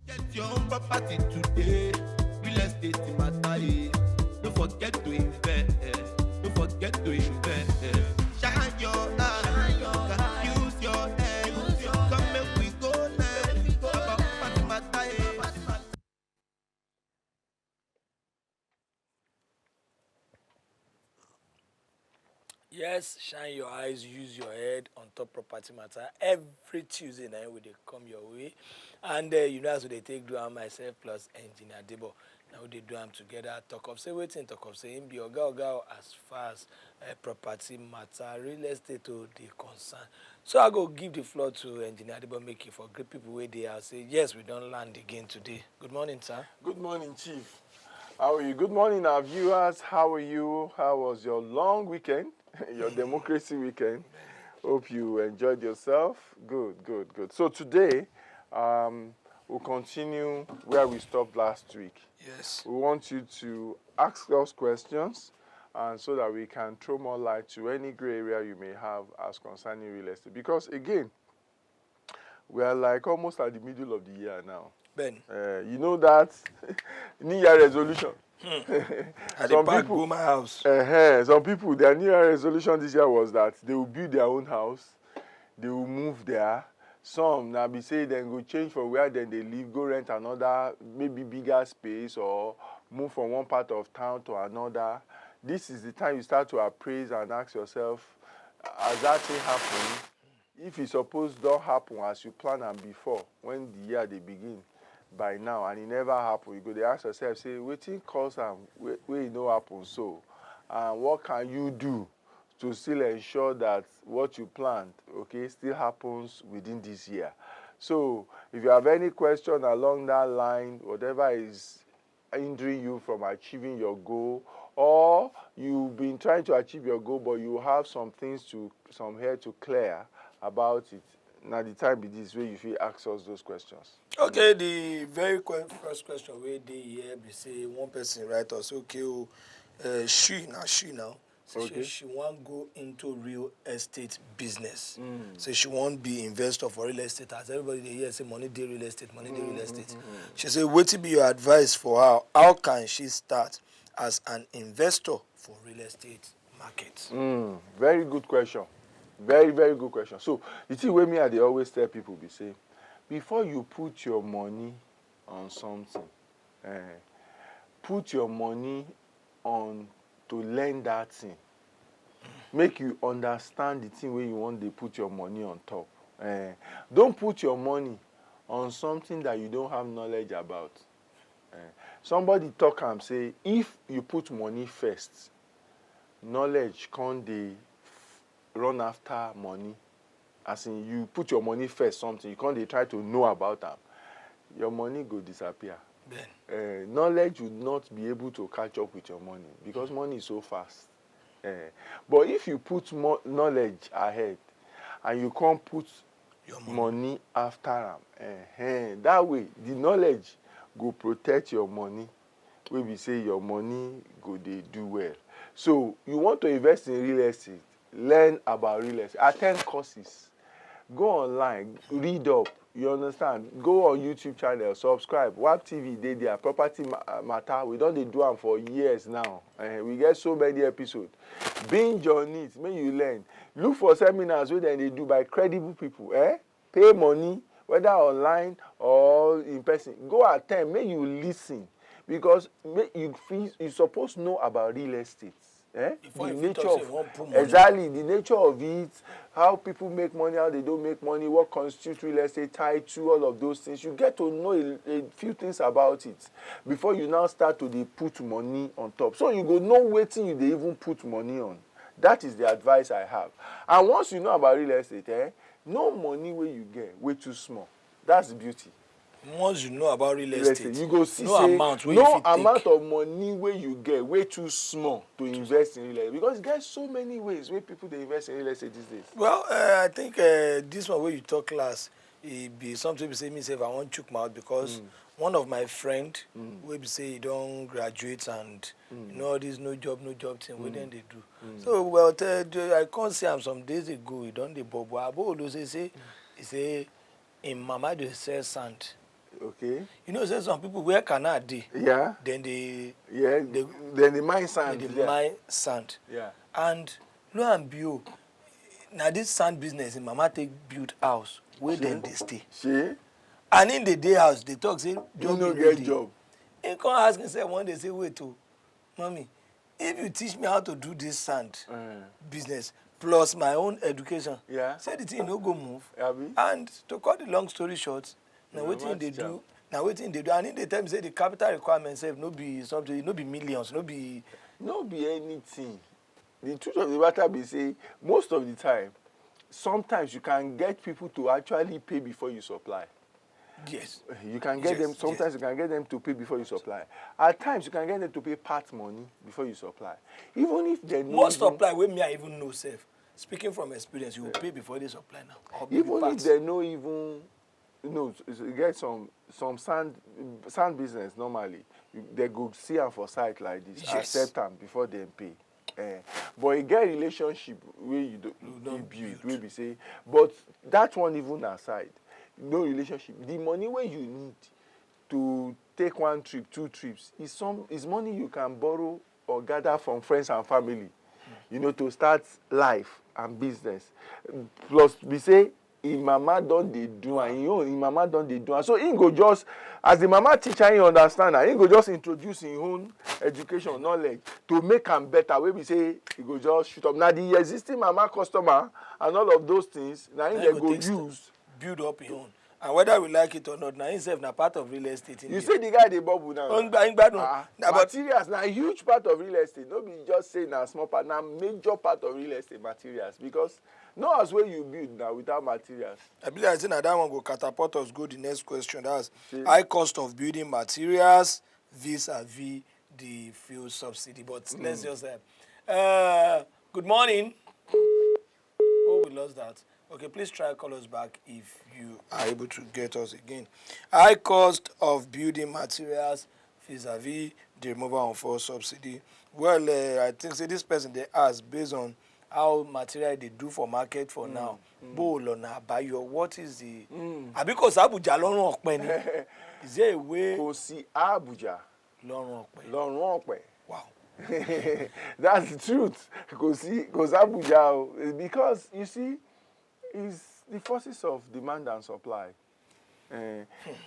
Get your own property today. Real estate matter. Don't forget to invest. Don't forget to invest. Shine your eye. Use your head. Come make we go now. About property matter. Yes, shine your eyes, use your head on top property matter. Every Tuesday night will they come your way. And you know, as they take do am myself plus engineer Debo. Now they do them together. Talk of say waiting, talk of say him be oga as far as property matter, real estate to the concern. So I go give the floor to engineer Debo, make it for great people where they are say yes, we don't land again today. Good morning, sir. Good morning, Chief. How are you? Good morning, our viewers. How are you? How was your long weekend? Your democracy weekend? Hope you enjoyed yourself. Good. So today, we'll continue where we stopped last week. Yes. We want you to ask us questions, and so that we can throw more light to any gray area you may have as concerning real estate. Because again, we are like almost at the middle of the year now. Ben. You know that New Year resolution. At the back, go my house. Some people, their New Year resolution this year was that they will build their own house, they will move there. Some now be say they go change from where then they live, go rent another maybe bigger space or move from one part of town to another. This is the time you start to appraise and ask yourself, has that thing happened? If it's supposed don't happen as you plan and before, when the year they begin, by now, and it never happen, you go to ask yourself, say, wetin cause am wey e no happen so? And what can you do to still ensure that what you planned, okay, still happens within this year? So, if you have any question along that line, whatever is hindering you from achieving your goal, or you've been trying to achieve your goal, but you have some hair to clear about it, now the time it is where you feel ask us those questions. Okay, the very first question where they here be say one person write us, okay, she now. So Okay. she won't go into real estate business. So she won't be investor for real estate. As everybody they hear say money day real estate, money day real estate. She say, what will be your advice for her? How can she start as an investor for real estate market? Very good question. Very good question. So the thing wey me I dey always tell people be say, before you put your money on something, put your money on to learn that thing. Make you understand the thing where you want to put your money on top. Don't put your money on something that you don't have knowledge about. Somebody talk and say, if you put money first, knowledge can't dey run after money. As in, you put your money first something, you can't dey try to know about them. Your money go disappear. Knowledge would not be able to catch up with your money because money is so fast. But if you put more knowledge ahead and you can't put your money after them, that way the knowledge go protect your money. Where we say your money go dey do well. So you want to invest in real estate, learn about real estate, attend courses, go online, read up. You understand? Go on YouTube channel, subscribe. WAP TV, they there. Property matter. We don't do them for years now. We get so many episodes. Binge on it. May you learn. Look for seminars where they do by credible people. Pay money, whether online or in person. Go attend. May you listen, because you supposed to know about real estate. The nature of exactly the nature of it, how people make money, how they don't make money, what constitutes real estate, tied to all of those things. You get to know a few things about it before you now start to put money on top. So you go know waiting you they even put money on. That is the advice I have. And once you know about real estate, no money where you get way too small. That's the beauty. Once you know about real estate, you go see no amount of money where you get way too small to invest in real estate, because there's so many ways where people they invest in real estate these days. Well, I think this one where you talk last, it be something we say me say if I want to choke my out, because one of my friend will say he don't graduate and you know this no job thing. What then they do? So well, I can't see him some days ago. He don't the bobo. Abo say he say in mama they sell sand. Okay. You know, say some people wear canal dey. Yeah. Then they Then the mine sand. they mine sand. Yeah. And lo and behold, na this sand business im mama take build house where dem dey stay. She? And in the day house, they talk say You no get job. He come ask himself one day, say, wait, mommy, if you teach me how to do this sand business plus my own education, say the thing no go move. And to cut the long story short, now wetin they do, and in the time say the capital requirements sef no be something, no be millions, no be anything. The truth of the matter be say most of the time, sometimes you can get people to actually pay before you supply. Yes. You can get them, sometimes you can get them to pay before you supply. At times, you can get them to pay part money before you supply. Even if they know... Most supply, wey me I even know safe. Speaking from experience, you will pay before they supply now. Even if they know even... You get some sand business normally. They go see them for site like this, accept them before they pay. But you get relationship where you build, where we say... But that one even aside, no relationship. The money where you need to take 1 trip, 2 trips is money you can borrow or gather from friends and family, to start life and business. Plus, we say, if mama don't they do, and if mama don't they do, and so he go just, as the mama teacher, he understand, and he go just introduce his own education knowledge to make him better. Where we say he go just shoot up. Now the existing mama customer and all of those things, now they go use. Build up your own. And whether we like it or not, now himself na part of real estate. You say the guy dey bubble now. Materials na a huge part of real estate. No be just say na small part, na major part of real estate materials. Because no as where you build now without materials. I believe I say na that one go catapult us go the next question. That's high cost of building materials vis-a-vis the fuel subsidy. But let's just good morning. Oh, we lost that. Okay, please try call us back if you are able to get us again. High cost of building materials vis-a-vis the removal of fuel subsidy. Well, I think say this person they ask based on how material they do for market for now. Bolona Bayo, what is the? Because Abuja lorun okpe ni. Is there a way? Kò sí Abuja. Lorun okpe. Lorun okpe. Wow. That's the truth. Kò sí Abuja, because you see. Is the forces of demand and supply.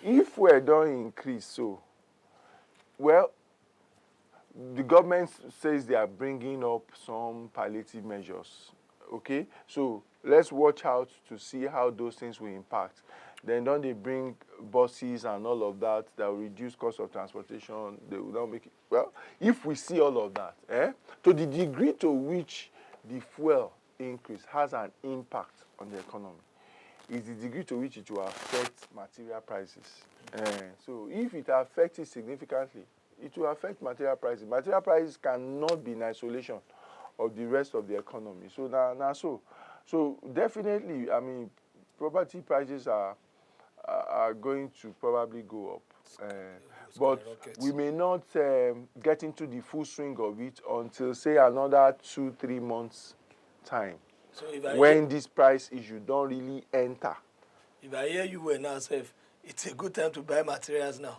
If we don't increase, so, well, the government says they are bringing up some palliative measures, okay? So let's watch out to see how those things will impact. Then don't they bring buses and all of that will reduce cost of transportation, they will not make it. Well, if we see all of that, to the degree to which the fuel increase has an impact on the economy, is the degree to which it will affect material prices. So if it affects it significantly, it will affect material prices. Material prices cannot be in isolation of the rest of the economy. So now so definitely, I mean, property prices are going to probably go up. But we may not get into the full swing of it until, say, another 2-3 months time. So when this price issue don't really enter. If I hear you well now, Seth, it's a good time to buy materials now.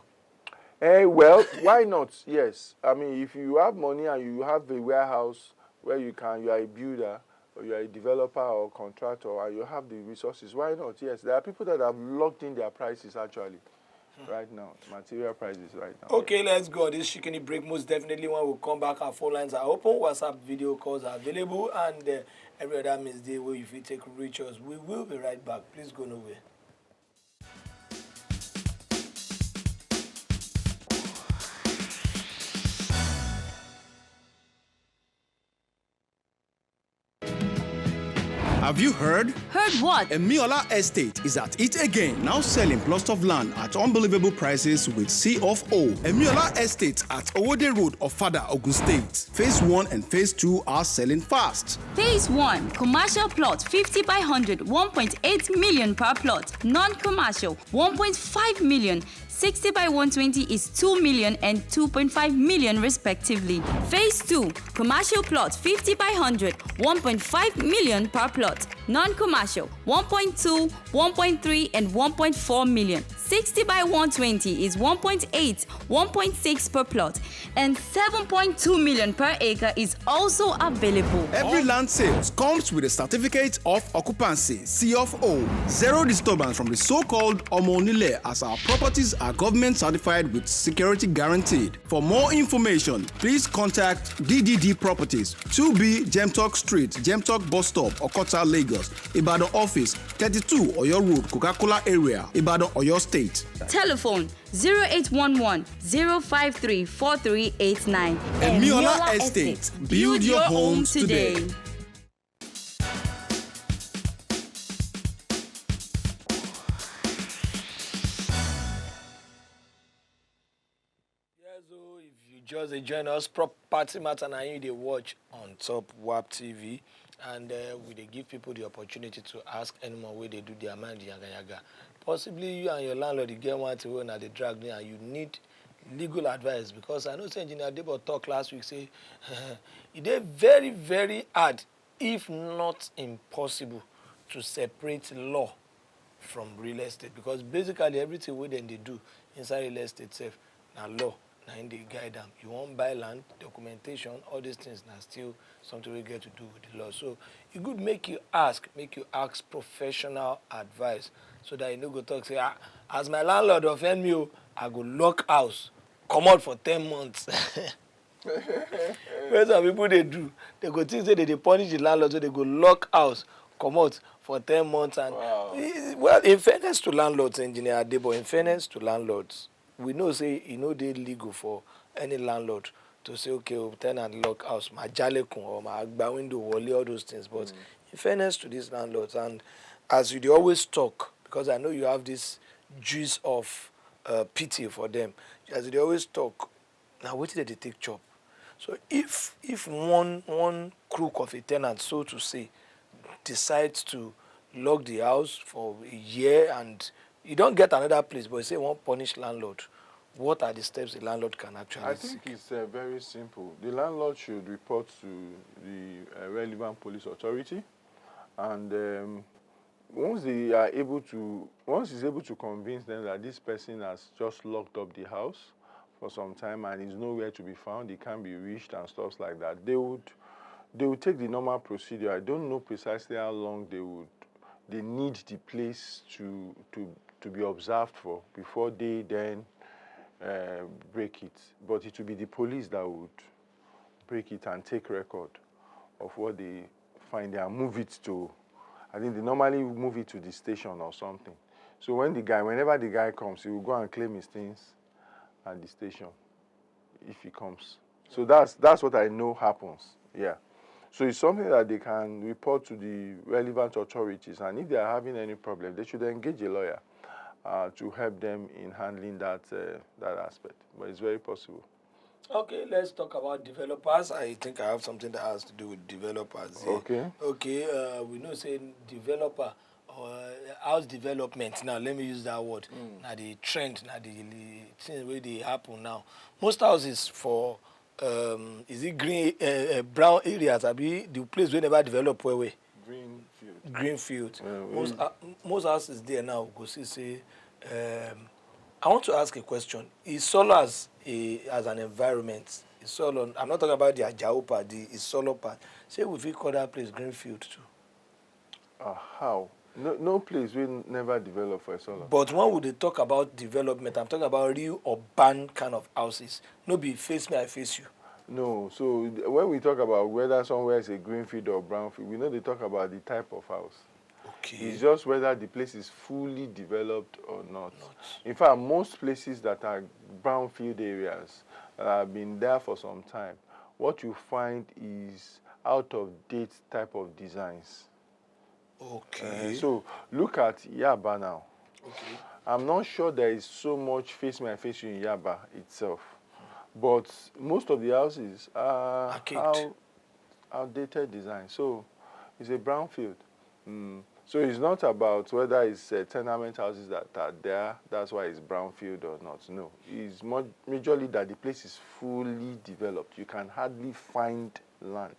Well, why not? Yes. I mean, if you have money and you have a warehouse where you are a builder, or you are a developer or contractor, and you have the resources, why not? Yes. There are people that have locked in their prices actually. Right now, material prices right now. Okay, let's go. This Shikini break most definitely when we come back. Our phone lines are open. WhatsApp video calls are available, and every other means day where if you take reach us, we will be right back. Please go nowhere. Have you heard? Heard what? Emiola Estate is at it again, now selling plots of land at unbelievable prices with C of O. Emiola Estate at Owode Road, Ofada, Ogun State. Phase 1 and Phase 2 are selling fast. Phase 1, commercial plot 50 by 100, 1.8 million per plot. Non-commercial, 1.5 million. 60 by 120 is 2 million and 2.5 million respectively. Phase 2, commercial plot 50 by 100, 1.5 million per plot. Non-commercial, 1.2, 1.3, and 1.4 million. 60 by 120 is 1.8, 1.6 per plot, and 7.2 million per acre is also available. Every land sales comes with a certificate of occupancy, C of O. Zero disturbance from the so-called Omonile, as our properties are government certified with security guaranteed. For more information, please contact DDD Properties, 2B Gemtalk Street, Gemtalk Bus Stop, Okota, Lagos, Ibadan Office, 32 Oyo Road, Coca-Cola Area, Ibadan, Oyo State. Telephone 0811 053 4389. Emiola Estate. Build your home today. So if you just join us, Property Matter now you dey watch on top WAP TV, and we dey give people the opportunity to ask anyone where they do their mind yaga yaga. Possibly you and your landlord you get one to own and they drag me and you need legal advice, because I know Engineer Debo talk last week say it is very, very hard, if not impossible, to separate law from real estate, because basically everything we then they do inside real estate itself now law. Now in the guide them, you won't buy land, documentation, all these things now still something we get to do with the law. So it could make you ask professional advice, so that you no go talk say, as my landlord offend me, I go lock house, come out for 10 months. Where some people they do, they go think say they punish the landlord, so they go lock house, come out for 10 months. And Wow. well, in fairness to landlords, Engineer Debo, in fairness to landlords, we know say they legal for any landlord to say, okay, tenant lock house, my jalekun or my agba window, all those things. But in fairness to these landlords, and as you always talk, because I know you have this juice of pity for them, as they always talk, now what did they take chop? So if one crook of a tenant, so to say, decides to lock the house for a year and you don't get another place, but you say won't punish landlord, what are the steps the landlord can actually I think take? it's very simple. The landlord should report to the relevant police authority, and once he's able to convince them that this person has just locked up the house for some time and is nowhere to be found, he can't be reached and stuff like that, they would take the normal procedure. I don't know precisely how long they need the place to be observed for before they then break it. But it will be the police that would break it and take record of what they find there and move it to, I think they normally move it to the station or something. So whenever the guy comes, he will go and claim his things at the station if he comes. So that's what I know happens. Yeah. So it's something that they can report to the relevant authorities, and if they are having any problem, they should engage a lawyer to help them in handling that aspect. But it's very possible. Okay, let's talk about developers. I think I have something that has to do with developers here. Okay. Okay, we know saying developer or house development. Now let me use that word. Now the trend, now the things where they happen now. Most houses for is it green brown areas? I be the place we never develop where Greenfield. Most houses there now go see say. I want to ask a question. Is solar as an environment? Is solar? I'm not talking about the Ajao part. The is solar part. Say we call that place Greenfield too. How? No place will never develop for a solar. But when would they talk about development, I'm talking about real urban kind of houses. No be face me, I face you. No. So when we talk about whether somewhere is a greenfield or brownfield, we know they talk about the type of house. Okay. It's just whether the place is fully developed or not. In fact, most places that are brownfield areas that have been there for some time, what you find is out-of-date type of designs. Okay. So look at Yaba now. Okay. I'm not sure there is so much face me and face you in Yaba itself, but most of the houses are outdated design. So it's a brownfield. So it's not about whether it's tenement houses that are there, that's why it's brownfield or not. No, it's majorly that the place is fully developed. You can hardly find land,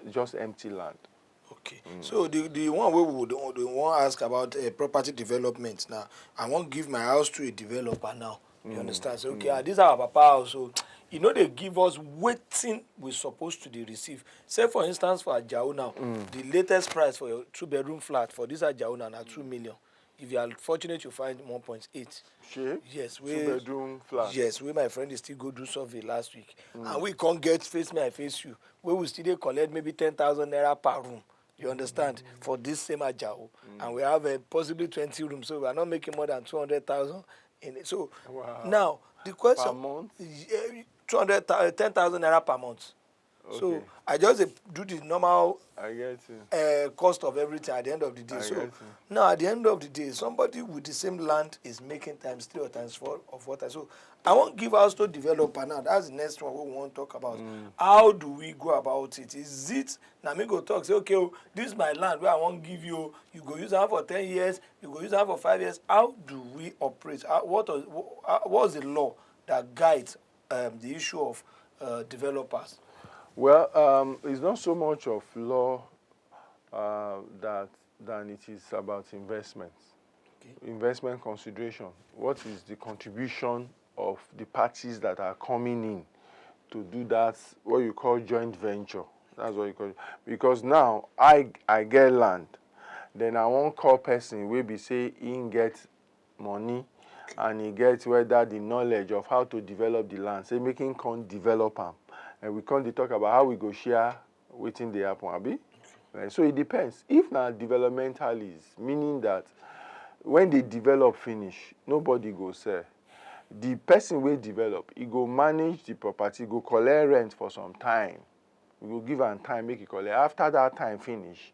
just empty land. Okay. So the one we would the one ask about property development now. I won't give my house to a developer now. You understand? So okay, this is our papa house. So they give us waiting we supposed to dey receive. Say for instance for Ajao now, the latest price for your 2-bedroom flat for this Ajao now na 2 million. If you are fortunate, you find 1.8. Sure. Yes, 2-bedroom flat. Yes, my friend is still go do survey last week, and we can't get face me, I face you. We will still dey collect maybe 10,000 naira per room. You understand? For this same Ajao, and we have possibly 20 rooms, so we are not making more than 200,000 in it. So now the question: Per month? 10,000 naira per month. Okay. So I just do the normal I get you. cost of everything at the end of the day. Now at the end of the day, somebody with the same land is making times 3 or times 4 of what I. So I won't give house to developer now. That's the next one we want to talk about. How do we go about it? Is it now me go talk say okay, this is my land where I won't give you. You go use that for 10 years. You go use that for 5 years. How do we operate? What's the law that guides the issue of developers? Well, it's not so much of law than it is about investment. Okay. Investment consideration. What is the contribution of the parties that are coming in to do that, what you call joint venture? That's what you call it. Because now, I get land, then I won't call person wey be say he get money and he get whether the knowledge of how to develop the land, say make him come develop am. And we come to talk about how we go share wetin dey happen, abi? So it depends. If na developmentalist, meaning that when they develop finish, nobody go sell. The person wey develop, he go manage the property, go collect rent for some time. We go give am time make he collect. After that time finish,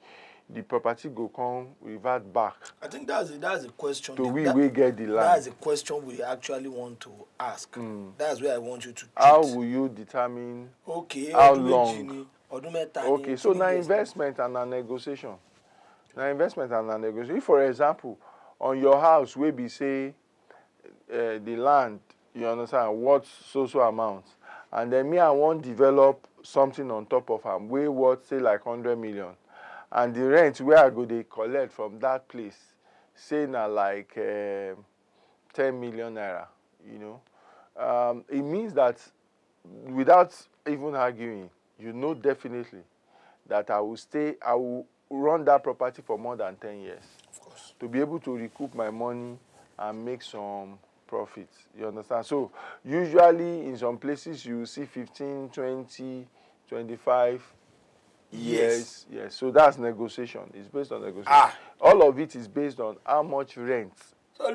the property go come revert back. I think that's a question. To we get the land. That's a question we actually want to ask. That's where I want you to treat. How will you determine how long? Okay, so now investment and a negotiation. Now investment and a negotiation. If, for example, on your house, we be say the land, you understand, worth so amount, and then me I want develop something on top of am, wey worth say like 100 million. And the rent where I go they collect from that place, say na like 10 million naira, you know. It means that without even arguing, you know definitely that I will run that property for more than 10 years. Of course. To be able to recoup my money and make some profits. You understand? So usually in some places you see 15, 20, 25 years. Yes. So that's negotiation. It's based on negotiation. All of it is based on how much rent. So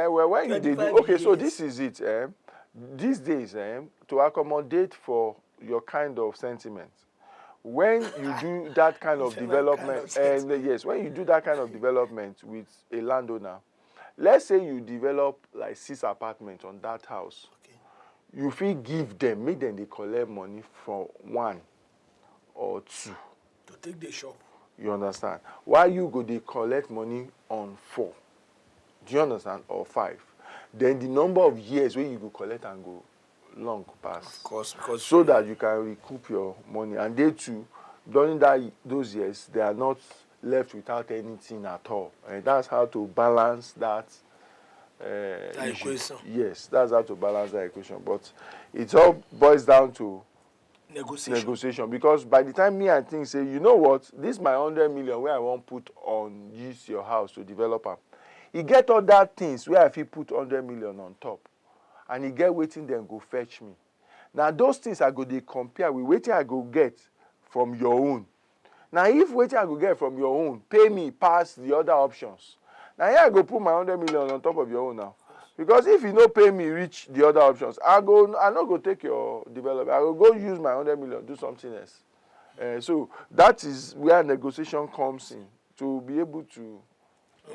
well, when you do, okay, so this is it. These days, to accommodate for your kind of sentiment, when you do that kind of development, yes, when you do that kind of development with a landowner, let's say you develop like 6 apartments on that house. You feel give them, make them they collect money for 1 or 2 to take the shop. You understand? Why you go they collect money on 4? Do you understand? Or 5? Then the number of years where you go collect and go long pass. Of course, because so that you can recoup your money. And they too, during those years, they are not left without anything at all. And that's how to balance that. Equation. Yes, that's how to balance that equation. But it all boils down to negotiation. Because by the time me and things say, you know what, this is my 100 million where I want put on use your house to develop them. You get all that things where I feel put 100 million on top, and you get waiting then go fetch me. Now those things I go they compare with waiting I go get from your own. Now if waiting I go get from your own, pay me past the other options. Now here I go put my 100 million on top of your own now. Because if you no pay me reach the other options, I not go take your development. I will go use my 100 million, do something else. So that is where negotiation comes in, to be able to.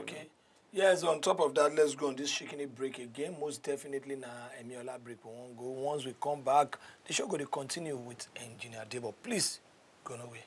Okay. Yes, on top of that, let's go on this shaking break again. Most definitely na Emiola break we won't go. Once we come back, the show going to continue with Engineer Debo. Please, go away.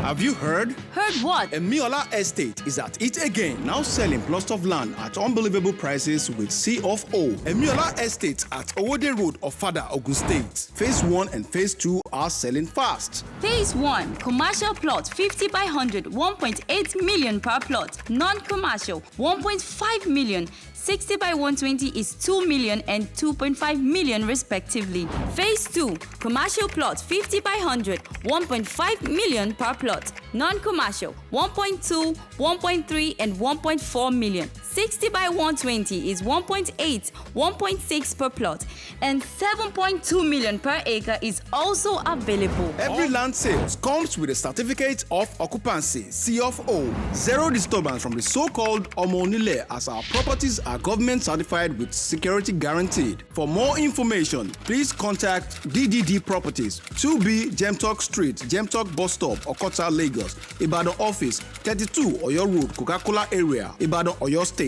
Have you heard? Heard what? Emiola Estate is at it again, now selling plots of land at unbelievable prices with C of O. Emiola Estate at Owode Road of Fada, Ogun State. Phase 1 and Phase 2 are selling fast. Phase 1, commercial plot 50 by 100, 1.8 million per plot. Non-commercial, 1.5 million. 60 by 120 is 2 million and 2.5 million respectively. Phase 2, commercial plot 50 by 100, 1.5 million per plot. Non-commercial, 1.2, 1.3 and 1.4 million. 60 by 120 is 1.8, 1.6 per plot, and 7.2 million per acre is also available. Every land sales comes with a certificate of occupancy, C of O. Zero disturbance from the so-called Omonile, as our properties are government certified with security guaranteed. For more information, please contact DDD Properties, 2B Gemtalk Street, Gemtalk Bus Stop, Okota, Lagos, Ibadan Office, 32 Oyo Road, Coca-Cola area, Ibadan, Oyo State.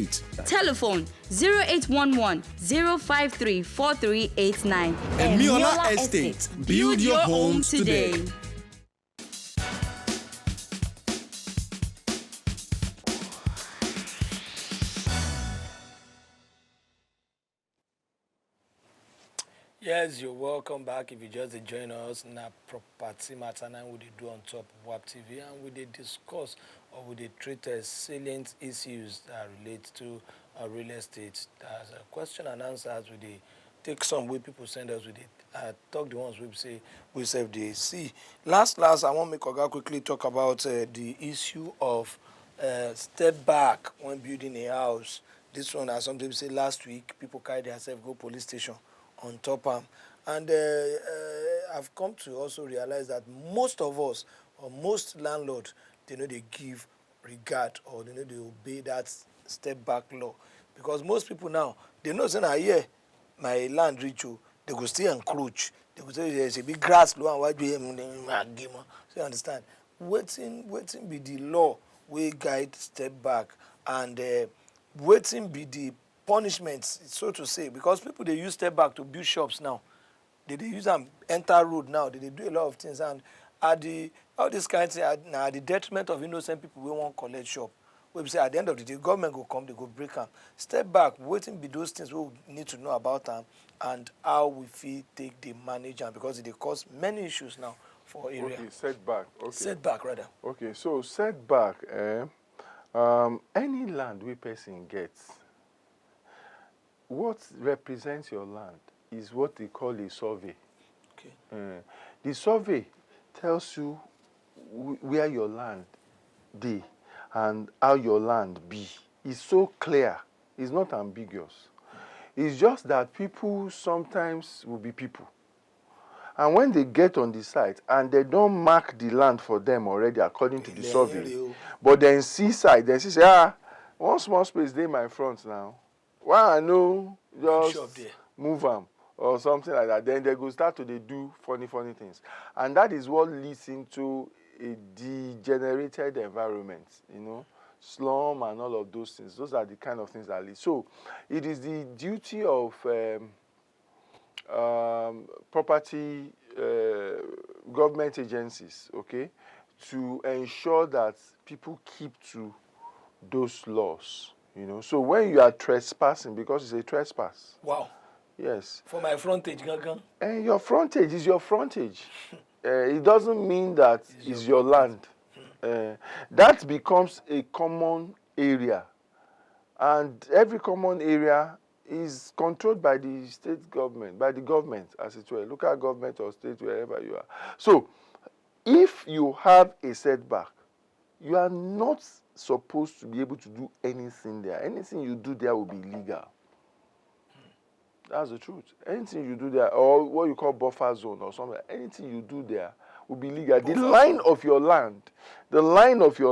Telephone 0811 053 4389. Emiola Estate. Build your home today. Yes, you're welcome back. If you just join us in a property matter now, we do on top of WAP TV, and we did discuss or we did treat salient issues that relate to real estate. There's a question and answers. We did take some way people send us. We did talk the ones we say we save the see. Last, I want me to quickly talk about the issue of step back when building a house. This one, as some people say last week, people carry themselves go police station on top of, and I've come to also realize that most of us, or most landlords, they give regard, or they obey that step back law, because most people now, they know saying, my land reach you, they go still encroach, they go say there's a big grass law and why do you so you understand, waiting be the law we guide step back, and waiting be the punishments, so to say, because people, they use step back to build shops now. They use them enter road now. They do a lot of things, and all these kinds of things are the detriment of innocent people who won't collect shop. We say at the end of the day, government will come, they go break them. Step back, waiting be those things we need to know about them and how we feel take the manage them, because they cause many issues now for area. Okay, setback. Okay. Setback rather. Okay, so setback. Any land we person gets, what represents your land is what they call a survey. Okay. The survey tells you where your land be and how your land be. It's so clear. It's not ambiguous. It's just that people sometimes will be people. And when they get on the site and they don't mark the land for them already according to the survey, but then see side, then say, one small space there in my front now. Why I know just move them or something like that. Then they go start to do funny things. And that is what leads into a degenerated environment, slum and all of those things. Those are the kind of things that lead. So it is the duty of property government agencies, okay, to ensure that people keep to those laws. So when you are trespassing, because it's a trespass. Wow. Yes. For my frontage, Gagan. And your frontage is your frontage. It doesn't mean that it's your land. That becomes a common area. And every common area is controlled by the state government, by the government, as it were, local government or state, wherever you are. So if you have a setback, you are not supposed to be able to do anything there. Anything you do there will be illegal. That's the truth. Anything you do there, or what you call buffer zone or something, anything you do there will be legal. The line of your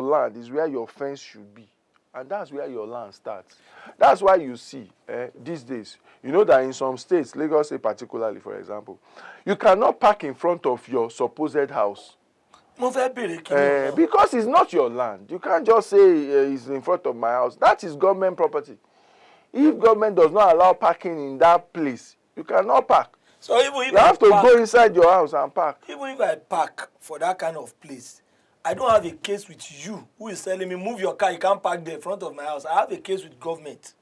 land is where your fence should be. And that's where your land starts. That's why you see, these days, that in some states, Lagos State particularly, for example, you cannot park in front of your supposed house. Because it's not your land. You can't just say it's in front of my house. That is government property. If government does not allow parking in that place, you cannot park. So even if you have to go inside your house and park. Even if I park for that kind of place, I don't have a case with you who is telling me move your car, you can't park there in front of my house. I have a case with government.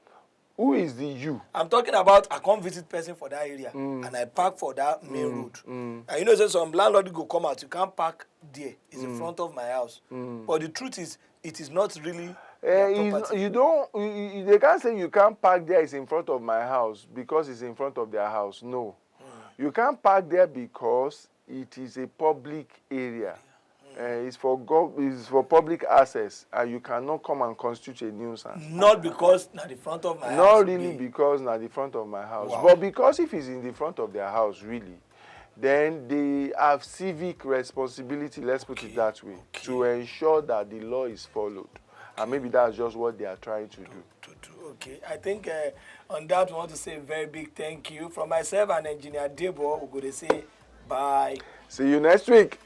Who is the you? I'm talking about I come visit person for that area and I park for that main road. And you know, say some landlord go come out, you can't park there. It's in front of my house. But the truth is, it is not really property. You don't. They can't say you can't park there. It's in front of my house because it's in front of their house. No, you can't park there because it is a public area. It's for public access, and you cannot come and constitute a nuisance. Not because na the front of my house. Not really because na the front of my house, but because if it's in the front of their house, really, then they have civic responsibility. Let's put it that way, to ensure that the law is followed, and maybe that's just what they are trying to do. Okay, I think on that we want to say a very big thank you from myself and Engineer Debo. We're going to say bye. See you next week.